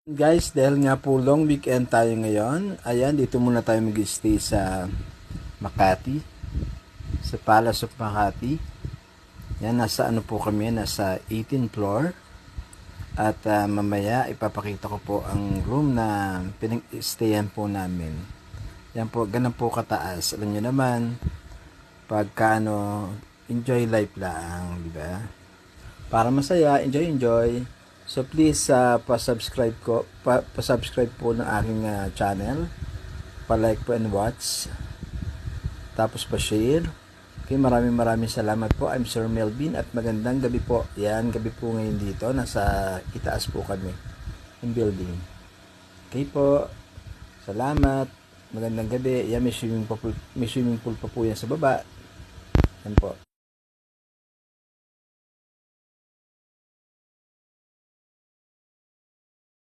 Guys, dahil nga po long weekend tayo ngayon, ayan, dito muna tayo mag-stay sa Makati, sa Palace of Makati. Yan, nasa ano po kami, nasa 18th floor. At mamaya ipapakita ko po ang room na pinag-stayan po namin. Yan po, ganun po kataas. Alam nyo naman, pagka enjoy life lang, di ba? Para masaya, enjoy. So please pa-subscribe pa-subscribe po ng aking channel, pa-like po and watch, tapos pa-share. Okay, maraming salamat po. I'm Sir Melvin at magandang gabi po. Yan, gabi po ngayon dito. Nasa itaas po kami ng building. Okay po. Salamat. Magandang gabi. Yan, may swimming pool pa po yan sa baba. Yan po.